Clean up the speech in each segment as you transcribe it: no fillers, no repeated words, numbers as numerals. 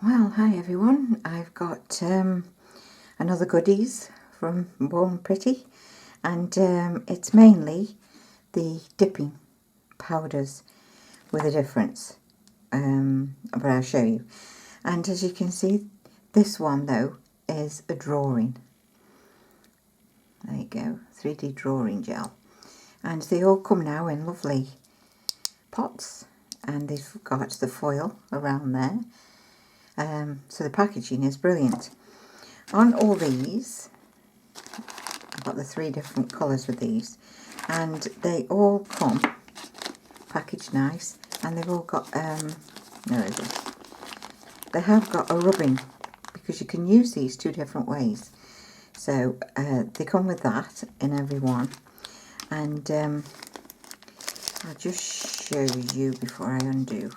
Well, hi everyone. I've got another goodies from bornpretty, and it's mainly the dipping powders with a difference, but I'll show you. And as you can see, this one though is a drawing. There you go, 3D drawing gel, and they all come now in lovely pots, and they've got the foil around there. So the packaging is brilliant. On all these, I've got the 3 different colours with these, and they all come packaged nice, and they've all got, they have got a rubbing, because you can use these 2 different ways. So they come with that in every one, and I'll just show you before I undo.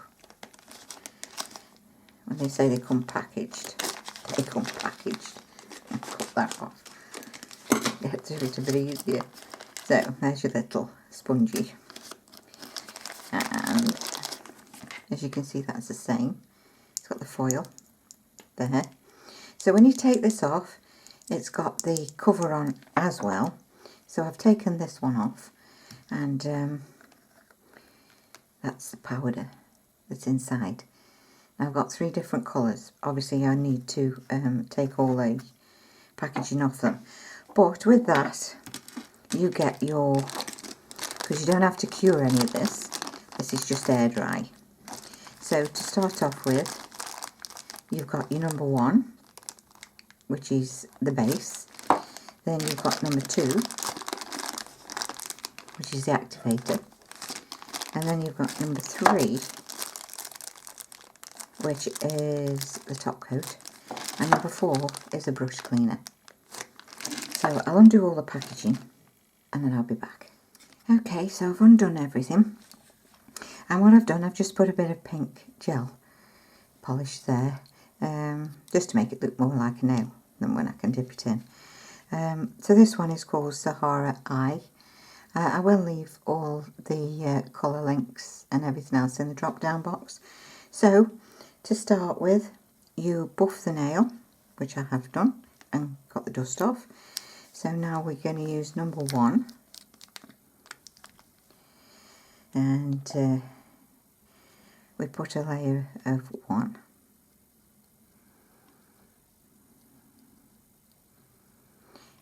When they say they come packaged, they come packaged. I'll cut that off. Yeah, it's a little bit easier. So there's your little spongy, and as you can see, that's the same. It's got the foil there. So when you take this off, it's got the cover on as well. So I've taken this one off, and that's the powder that's inside. I've got 3 different colours. Obviously I need to take all the packaging off them, but with that you get your, because you don't have to cure any of this, this is just air dry. So to start off with, you've got your number 1, which is the base. Then you've got number 2, which is the activator, and then you've got number 3, which is the top coat, and number 4 is a brush cleaner. So I'll undo all the packaging and then I'll be back. Okay, so I've undone everything, and what I've done, I've just put a bit of pink gel polish there, just to make it look more like a nail than when I can dip it in. So this one is called Sahara Eye. I will leave all the colour links and everything else in the drop down box. So to start with, you buff the nail, which I have done and got the dust off. So now we're going to use number 1, and we put a layer of 1,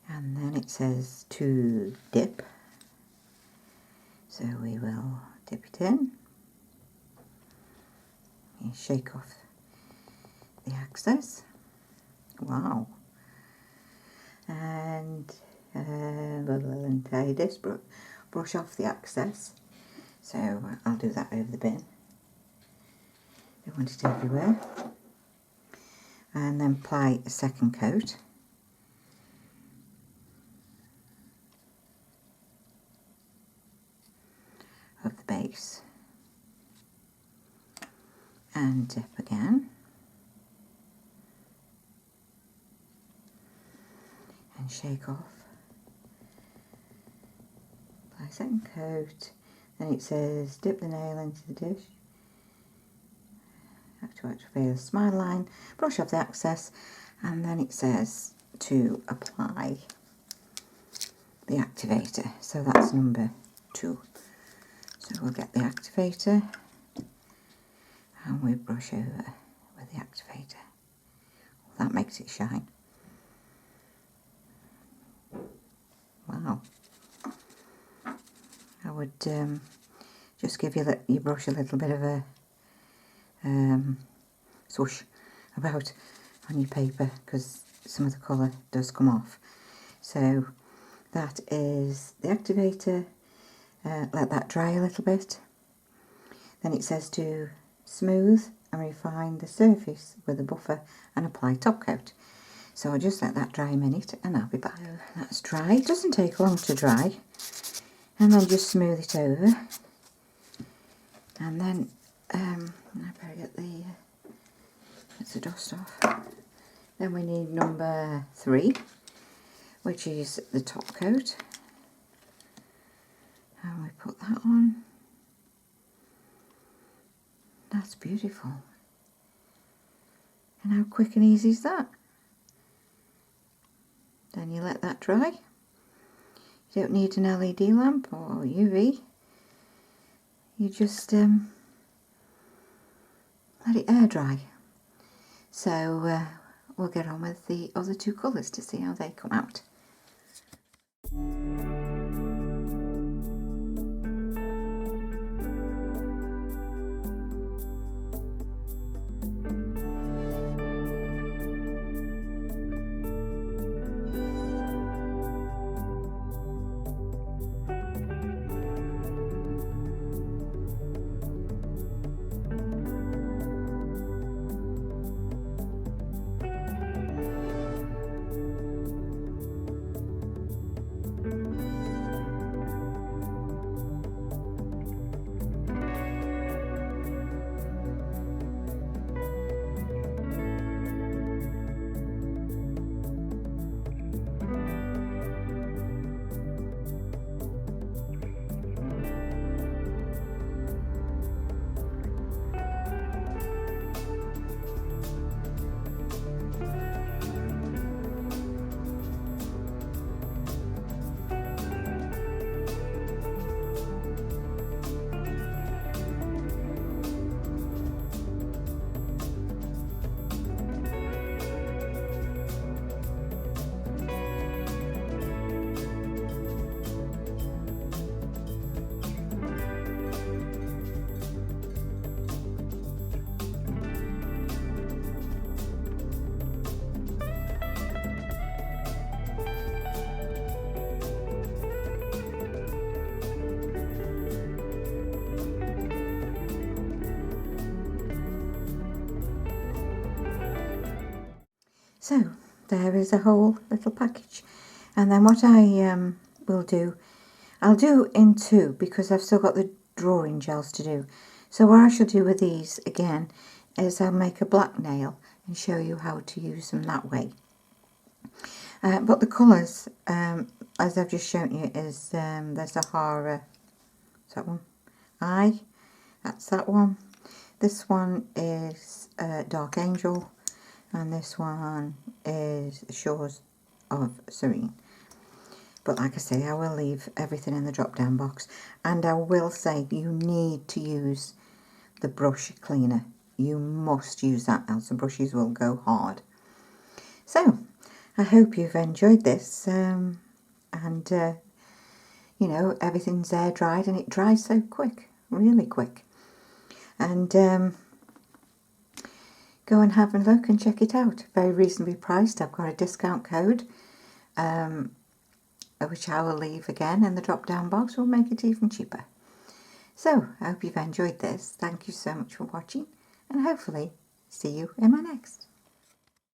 and then it says to dip, so we will dip it in. You shake off the excess. Wow. And untie this, brush off the excess. So I'll do that over the bin. Don't want it everywhere. And then apply a second coat. Of the base. And dip again. And shake off. Apply second coat. Then it says dip the nail into the dish. Have to activate the smile line. Brush off the excess. And then it says to apply the activator. So that's number 2. So we'll get the activator and we brush over with the activator. That makes it shine. Wow. I would just give your brush a little bit of a swoosh about on your paper, because some of the colour does come off. So that is the activator. Let that dry a little bit. Then it says to smooth and refine the surface with a buffer and apply top coat. So I'll just let that dry a minute and I'll be back. That's dry. It doesn't take long to dry. And then just smooth it over. And then I better get the dust off. Then we need number 3, which is the top coat. And we put that on. That's beautiful. And how quick and easy is that? Then you let that dry. You don't need an LED lamp or UV. You just let it air dry. So we'll get on with the other two colours to see how they come out. So there is a whole little package, and then what I will do, I'll do in two because I've still got the drawing gels to do. So what I shall do with these again is I'll make a black nail and show you how to use them that way. But the colours, as I've just shown you, is the Sahara, is that one? Eye, that's that one. This one is Dark Angel. And this one is Shores of Serene. But like I say, I will leave everything in the drop down box. And I will say you need to use the brush cleaner. You must use that, else the brushes will go hard. So, I hope you've enjoyed this. You know, everything's air dried and it dries so quick, really quick. And go and have a look and check it out. Very reasonably priced. I've got a discount code, which I will leave again in the drop down box. Will make it even cheaper. So, I hope you've enjoyed this. Thank you so much for watching, and hopefully see you in my next.